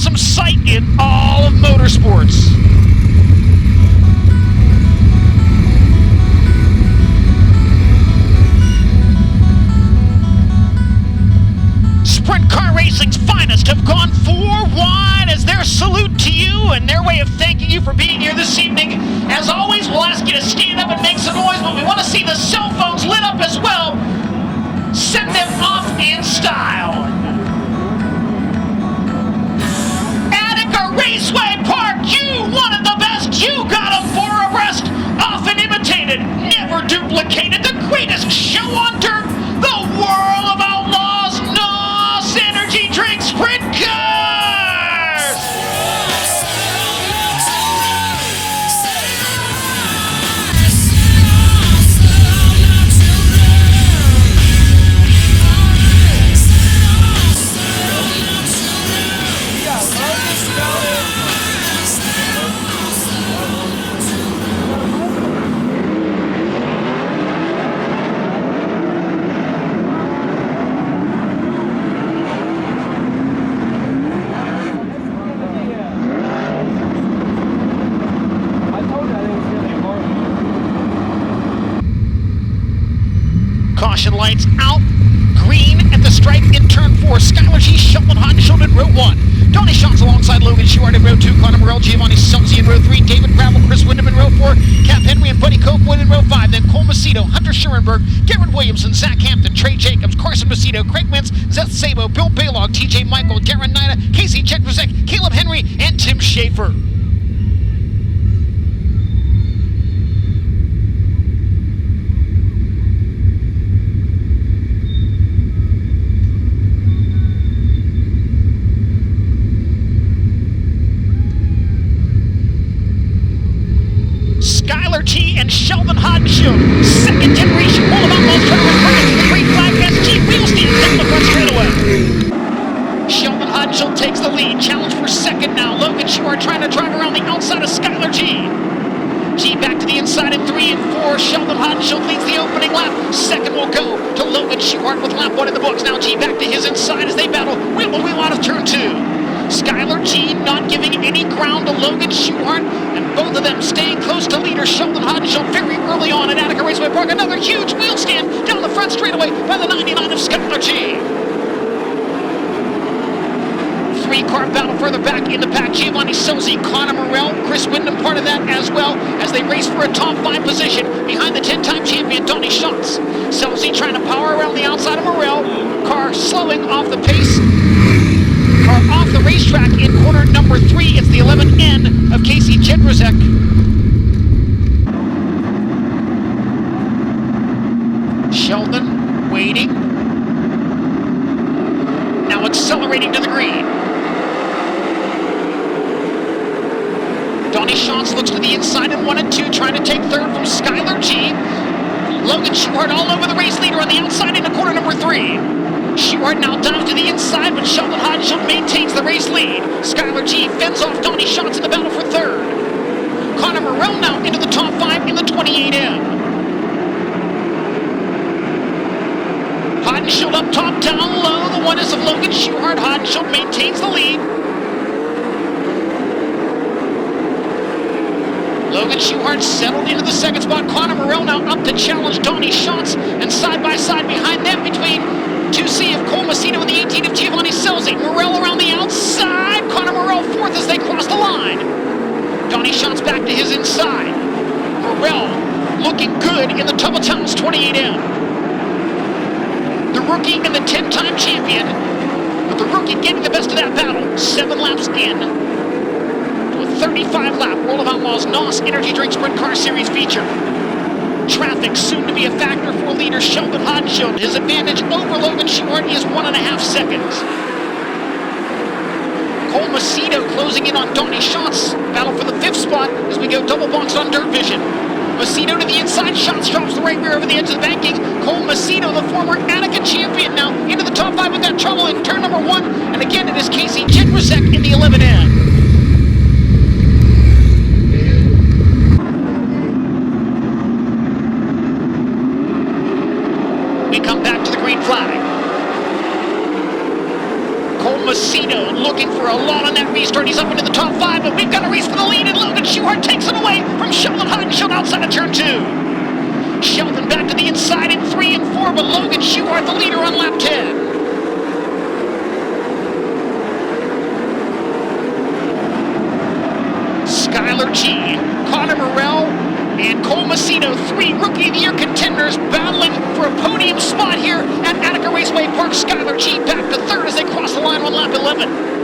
awesome sight in all of motorsports. Sprint car racing's finest have gone 4 wide as their salute to you and their way of thanking you for being here this evening. As always, we'll ask you to stand up and make some noise, but we want to see the cell phones lit up as well. Send them off in style. Attica Raceway Park, you wanted the best, you got them 4 abreast, often imitated, never duplicated, the greatest show on dirt, the world of Outlaws, NOS Energy Drink Sprint Cars! Caution lights out, green at the stripe in turn 4. Skylar G, Sheldon Hodenshield in row 1. Donnie Schatz alongside Logan Schuart in row 2. Connor Morell, Giovanni Selzy in row 3. David Gravel, Chris Windham in row 4. Cap Henry and Buddy Copeland in row 5. Then Cole Macedo, Hunter Schurenberg, Garrett Williamson, Zach Hampton, Trey Jacobs, Carson Macedo, Craig Mintz, Zeth Sabo, Bill Baylog, TJ Michael, Darren Nida, Casey Chekrzek, Caleb Henry, and Tim Schaefer. Skylar T and Sheldon Hodenshield, second generation full of Outlaws tournament prize to the green flag SG wheel stand down the front straightaway. Sheldon Hodenshield takes the lead, challenge for second now. Logan Schuart trying to drive around the outside of Skylar G. G back to the inside in 3 and 4. Sheldon Hodenshield leads the opening lap. Second will go to Logan Schuart with lap 1 in the books. Now G back to his inside as they battle wheel to wheel out of turn 2. Skylar G not giving any ground to Logan Schuart, and both of them staying close to leader Sheldon Hodenshield very early on at Attica Raceway Park. Another huge wheel stand down the front straightaway by the 99 of Skylar G. 3-car battle further back in the pack. Giovanni Selzy, Connor Morell, Chris Windham part of that as well as they race for a top 5 position behind the 10-time champion Donnie Schatz. Selzy trying to power around the outside of Morell. Car slowing off the pace. Car off the racetrack in corner number 3. It's the 11N of Casey Chekrzek. Sheldon waiting. Now accelerating to the green. Donnie Schatz looks to the inside in 1 and 2, trying to take third from Skylar G. Logan Schuart all over the race leader on the outside into corner number 3. Schuart now dives to the inside, but Sheldon Hodenshield maintains the race lead. Skylar G fends off Donnie Schatz in the battle for third. Connor Morell now into the top 5 in the 28M. Hodenshield up top, down low. The 1 is of Logan Schuart. Hodenshield maintains the lead. Logan Schuart settled into the second spot. Connor Morell now up to challenge Donnie Schatz, and side by side behind them between 2C of Cole Macedo and the 18 of Giovanni Selzy. Morell around the outside. Connor Morell fourth as they cross the line. Donnie Schatz back to his inside. Morell looking good in the Tubble Towns 28M. The rookie and the 10-time champion, but the rookie getting the best of that battle. 7 laps in to a 35-lap World of Outlaws NOS Energy Drink Sprint Car Series feature. Traffic soon to be a factor for leader Sheldon Hodenshield. His advantage over Logan Schuart is 1.5 seconds. Cole Macedo closing in on Donnie Schatz. Battle for the 5th spot as we go double box on Dirt Vision. Macedo to the inside. Schatz drops the right rear over the edge of the banking. Cole Macedo, the former Attica champion, now into the top 5 with that trouble in turn number 1. And again, it is Casey Chekrzek in the 11N. We come back to the green flag. Cole Macedo looking looking for a lot on that restart. He's up into the top 5, but we've got a race for the lead, and Logan Schuchart takes it away from Sheldon Haudenschild outside of turn 2. Sheldon back to the inside in 3 and 4, but Logan Schuchart the leader on lap 10. Skylar G, Connor Morrell, and Cole Macedo, 3 Rookie of the Year contenders battling for a podium spot here at Attica Raceway Park. Skylar G back to 3rd as they cross the line on lap 11.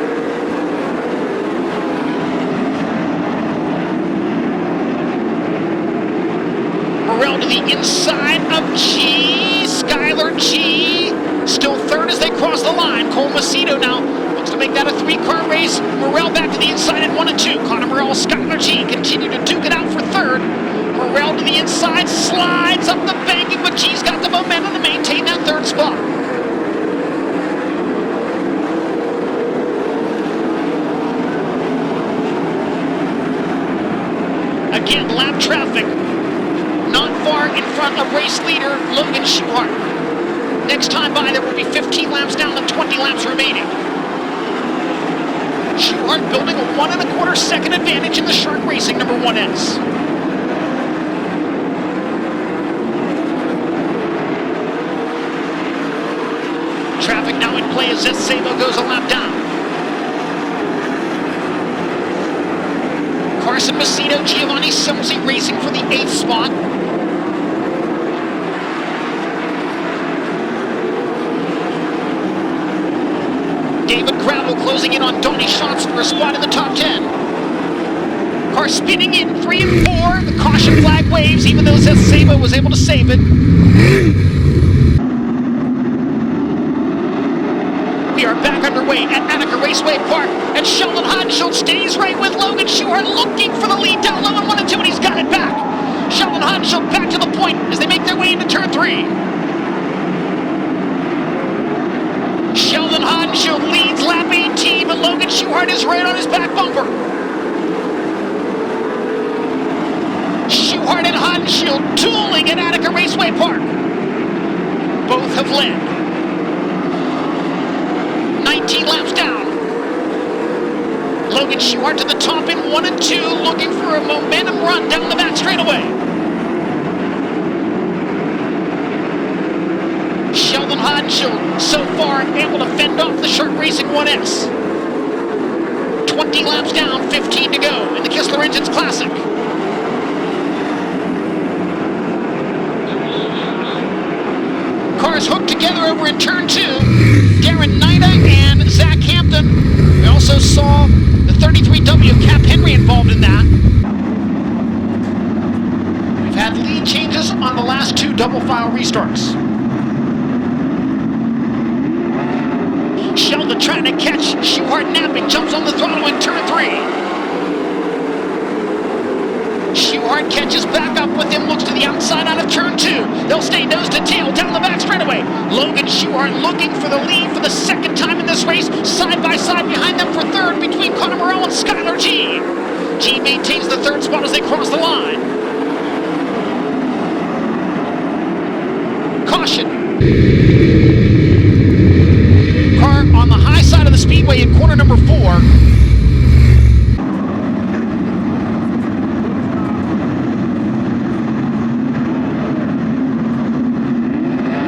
Morrell to the inside of G. Skylar G still 3rd as they cross the line. Cole Macedo now looks to make that a 3-car race. Morrell back to the inside in 1 and 2. Connor Morrell, Skylar G continue to duke it out for 3rd. Morrell to the inside, slides up the banking, but G's got the momentum to maintain that 3rd spot. Again, lap traffic not far in front of race leader Logan Schuchart. Next time by, there will be 15 laps down to 20 laps remaining. Schuchart building a 1 1/4 second advantage in the Shark Racing number 1S. Traffic now in play as Zeth Sabo goes a lap down. Carson Macedo, Giovanni Simsey racing for the 8th spot. David Gravel closing in on Donnie Schatz for a spot in the top 10. Car spinning in 3 and 4. The caution flag waves, even though Zeth Sabo was able to save it. We are back underway at Attica Raceway Park, and Sheldon Haudenschild stays right with Logan Schuchart, looking for the lead down low in 1 and 2, and he's got it back. Sheldon Haudenschild back to the point as they make their way into turn 3. Sheldon Haudenschild leads lap 18, but Logan Schuchart is right on his back bumper. Schuchart and Haudenschild dueling at Attica Raceway Park. Both have led. 19 laps down. Logan Schuchart to the top in 1 and 2, looking for a momentum run down the back straightaway. Sheldon Haudenschild so far able to fend off the Shark Racing 1S. 20 laps down, 15 to go in the Kistler Engines Classic. Cars hooked together over in turn 2. Darren Nida and Zach Hampton. We also saw the 33W Cap Henry involved in that. We've had lead changes on the last 2 double file restarts. Sheldon trying to catch Schuchart napping, jumps on the throttle in turn 3. Schuchart catches back up with him, looks to the outside out of turn 2. They'll stay nose to tail down the back straightaway. Logan Schuchart looking for the lead for the 2nd time in this race, side by side behind them for 3rd between Connor Morrell and Skylar G. G maintains the 3rd spot as they cross the line. Caution. Car on the high side of the speedway in corner number 4.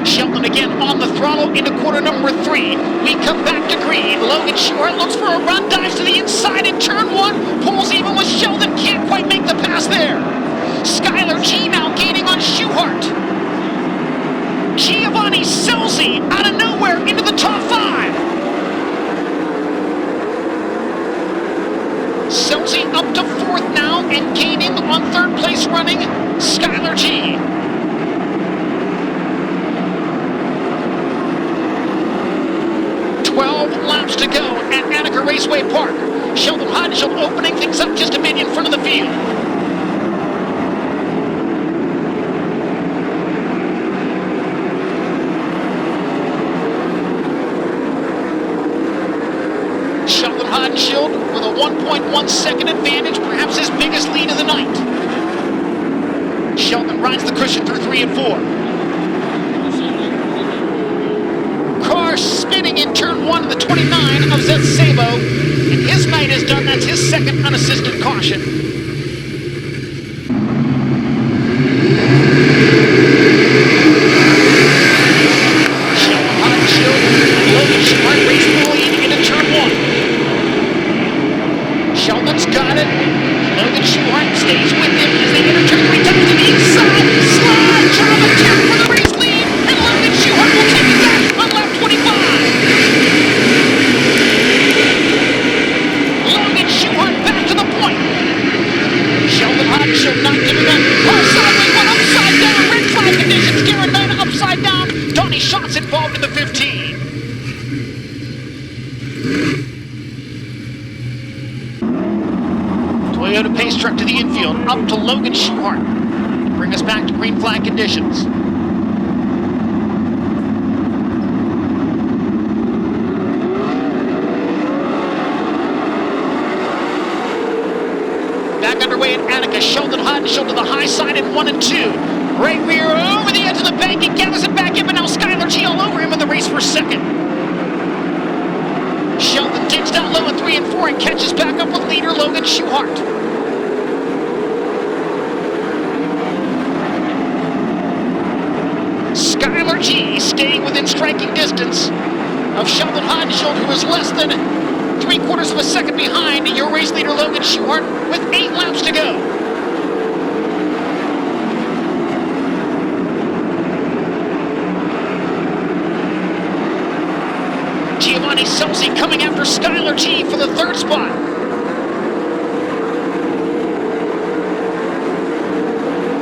Sheldon again on the throttle into corner number 3. We come back to green. Logan Schuchart looks for a run, dives to the inside in turn 1. Pulls even with Sheldon, can't quite make the pass there. Skylar G now gaining on Schuchart. Giovanni Silsey out of nowhere into the top 5. Silsey up to 4th now and gaining on 3rd place running Skylar G. Laps to go at Attica Raceway Park. Sheldon Haudenschild opening things up just a bit in front of the field. Sheldon Haudenschild with a 1.1 second advantage, perhaps his biggest lead of the night. Sheldon rides the cushion through 3 and 4. Car spinning in turn 1 of the 29 of Zeth Sabo. and his night is done. That's his second unassisted caution. Sheldon Haudenschild and Logan Schuchart race the lead into turn 1. Sheldon's got it. Logan Schuchart stays with him as they enter turn 3. Down to the inside. Slide. Job attack for the race lead. And Logan Schuchart will take it back on lap 25. Logan Schuchart back to the point. Sheldon Haudenschild not giving up. Oh, sideways, one upside down. Red flag conditions. Garen Nina upside down. Donnie Schatz involved in the 15. Toyota pace truck to the infield, up to Logan Schuchart. Bring us back to green flag conditions. Back underway at Attica, Sheldon Haudenschild to the high side in 1 and 2. Right rear over the edge of the bank, he gathers it back in, but now Skylar G all over him in the race for second. Sheldon digs down low in 3 and 4 and catches back up with leader Logan Schuchart. Skylar G staying within striking distance of Sheldon Haudenschild, who is less than 3/4 of a second behind your race leader Logan Schuchart with 8 laps to go. Giovanni Scelzi coming after Skylar G for the 3rd spot.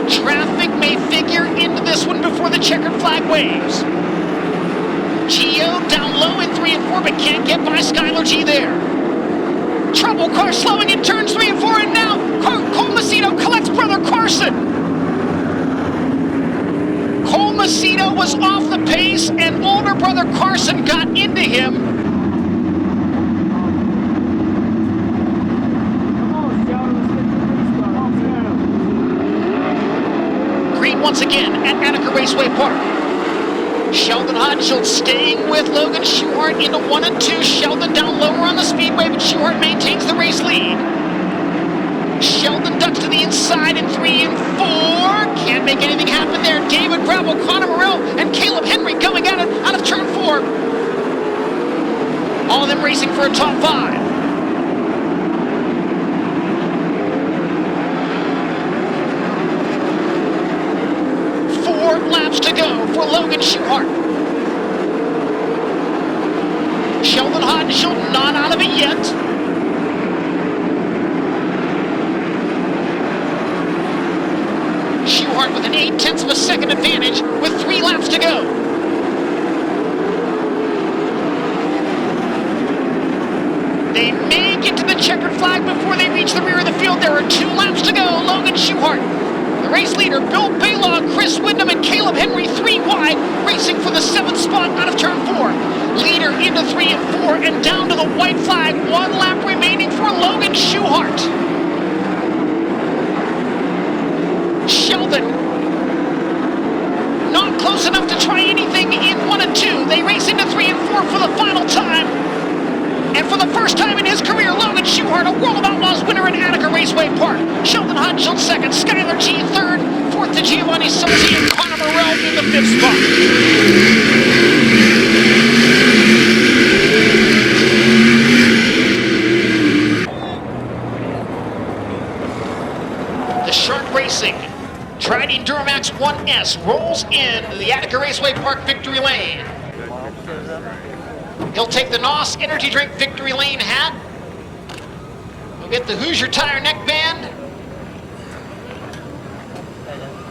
Traffic may figure into this one before the checkered flag waves. Gio down low in 3 and 4, but can't get by Skylar G there. Trouble car slowing in turns 3 and 4, and now Cole Macedo collects brother Carson. Cole Macedo was off the pace, and older brother Carson got into him. Green once again at Attica Raceway Park. Sheldon Haudenschild staying with Logan Schuchart into 1 and 2. Sheldon down lower on the speedway, but Schuchart maintains the race lead. Sheldon ducks to the inside in 3 and 4. Can't make anything happen there. David Bravo, Connor Morell, and Caleb Henry going at it out of turn 4. All of them racing for a top 5. Laps to go for Logan Schuchart. Sheldon Haudenschild not out of it yet. Schuchart with an 0.8 of a second advantage with 3 laps to go. They may get to the checkered flag before they reach the rear of the field. There are 2 laps to go. Logan Schuchart. The race leader, Bill Baylaw, Chris Windham, and Caleb Henry 3 wide, racing for the 7th spot out of turn 4. Leader into 3 and 4 and down to the white flag. 1 lap remaining for Logan Schuchart. Sheldon not close enough to try anything in 1 and 2. They race into 3 and 4 for the final time. And for the first time in his career, Logan Schuchart, a World of Outlaws winner at Attica Raceway Park. Sheldon Haudenschild 2nd, Skylar G 3rd, 4th to Giovanni Scelzi, and Connor Morell in the 5th spot. The Shark Racing Trinity Duramax 1S rolls in the Attica Raceway Park victory lane. He'll take the NOS Energy Drink Victory Lane hat. He'll get the Hoosier Tire neckband.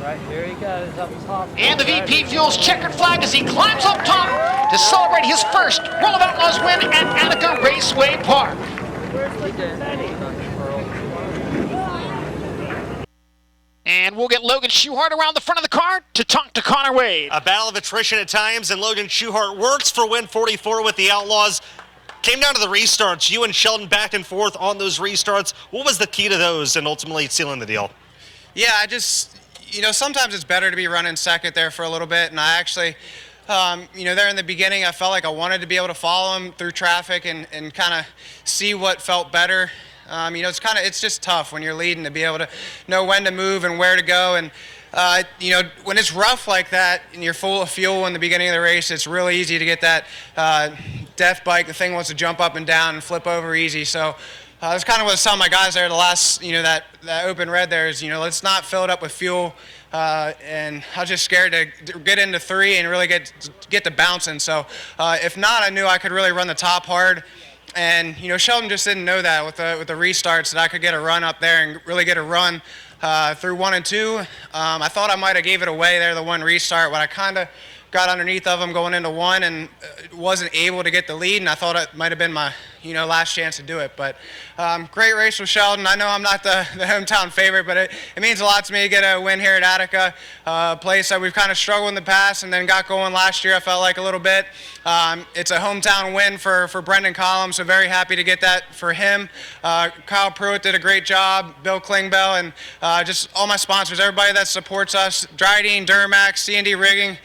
Right here he goes up top. And the VP Fuels checkered flag as he climbs up top to celebrate his first World of Outlaws win at Attica Raceway Park. And we'll get Logan Schuchart around the front of the car to talk to Connor Wade. A battle of attrition at times, and Logan Schuchart works for win 44 with the Outlaws. Came down to the restarts. You and Sheldon back and forth on those restarts. What was the key to those and ultimately sealing the deal? Yeah, sometimes it's better to be running second there for a little bit, and I actually There in the beginning, I felt like I wanted to be able to follow him through traffic and kind of see what felt better. It's just tough when you're leading to be able to know when to move and where to go. And, when it's rough like that and you're full of fuel in the beginning of the race, it's really easy to get that death bike. The thing wants to jump up and down and flip over easy. So that's kind of what I was telling my guys there the last, that open red there is, let's not fill it up with fuel. And I was just scared to get into 3 and really get the bouncing. So if not, I knew I could really run the top hard. And, Sheldon just didn't know that with the restarts that I could get a run up there and really get a run through 1 and 2. I thought I might have gave it away there, the one restart, but I kind of got underneath of him going into 1 and wasn't able to get the lead, and I thought it might have been my last chance to do it. But great race with Sheldon. I know I'm not the hometown favorite, but it means a lot to me to get a win here at Attica, a place that we've kind of struggled in the past and then got going last year, I felt like, a little bit. It's a hometown win for Brendan Collins, so very happy to get that for him. Kyle Pruitt did a great job, Bill Klingbeil, and just all my sponsors, everybody that supports us, Dryden, Duramax, C&D Rigging,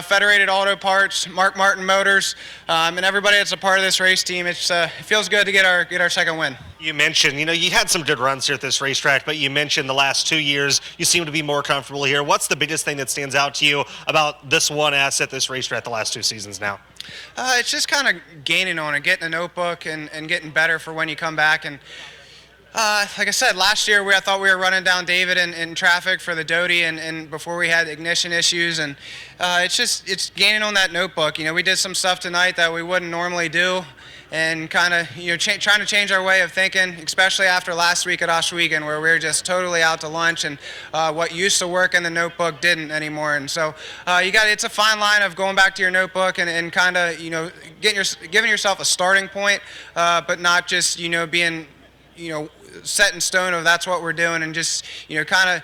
Federated Auto Parts, Mark Martin Motors, and everybody that's a part of this race team. It feels good to get our second win. You mentioned, you had some good runs here at this racetrack, but you mentioned the last 2 years you seem to be more comfortable here. What's the biggest thing that stands out to you about this one asset, this racetrack, the last 2 seasons now? It's just kind of gaining on it, getting a notebook and getting better for when you come back. And like I said, last year I thought we were running down David in traffic for the Doty and before we had ignition issues. And it's gaining on that notebook. We did some stuff tonight that we wouldn't normally do. And kind of, trying to change our way of thinking, especially after last week at Oswego, where we were just totally out to lunch, and what used to work in the notebook didn't anymore. And so it's a fine line of going back to your notebook and kind of, giving yourself a starting point, but not just, being, set in stone of that's what we're doing, and just, kind of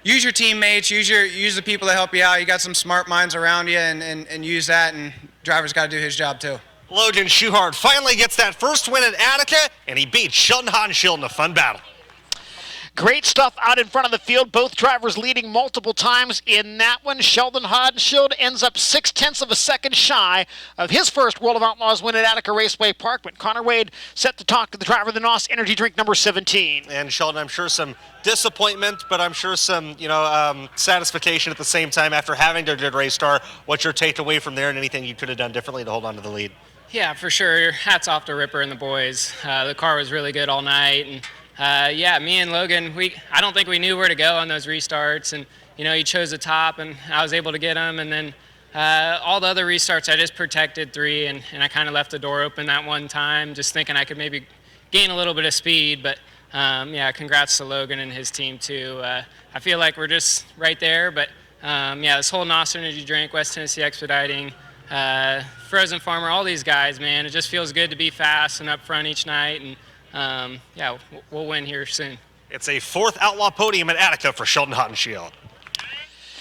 use your teammates, use the people that help you out. You got some smart minds around you, and use that, and driver's got to do his job too. Logan Schuhart finally gets that first win at Attica, and he beats Sheldon Haudenschild in a fun battle. Great stuff out in front of the field. Both drivers leading multiple times in that one. Sheldon Haudenschild ends up 0.6 of a second shy of his first World of Outlaws win at Attica Raceway Park. But Connor Wade set to talk to the driver of the NOS Energy Drink number 17. And Sheldon, I'm sure some disappointment, but I'm sure some, satisfaction at the same time after having to do a race star. What's your takeaway from there and anything you could have done differently to hold on to the lead? Yeah, for sure. Hats off to Ripper and the boys. The car was really good all night, and me and Logan, I don't think we knew where to go on those restarts, and he chose the top, and I was able to get him, and then all the other restarts I just protected 3, and I kind of left the door open that one time, just thinking I could maybe gain a little bit of speed, but congrats to Logan and his team too. I feel like we're just right there, but this whole NOS Energy Drink, West Tennessee Expediting, Frozen Farmer, all these guys, man, it just feels good to be fast and up front each night, and we'll win here soon. It's a 4th Outlaw podium at Attica for Sheldon Haudenschild.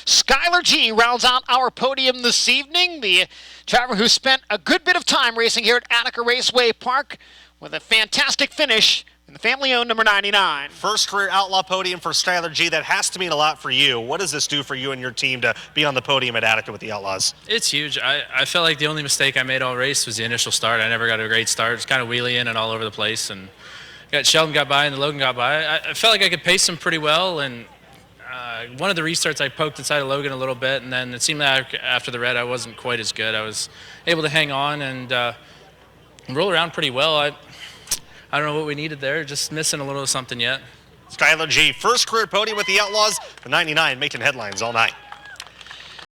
Skylar G rounds out our podium this evening, the driver who spent a good bit of time racing here at Attica Raceway Park with a fantastic finish in the family-owned number 99. First career Outlaw podium for Skylar G. That has to mean a lot for you. What does this do for you and your team to be on the podium at Attica with the Outlaws? It's huge. I felt like the only mistake I made all race was the initial start. I never got a great start. It's kind of wheeling and all over the place. And Sheldon got by and Logan got by. I felt like I could pace him pretty well. And one of the restarts I poked inside of Logan a little bit. And then it seemed like after the red I wasn't quite as good. I was able to hang on and roll around pretty well. I don't know what we needed there, just missing a little of something yet. Skylar G, first career podium with the Outlaws, the 99 making headlines all night.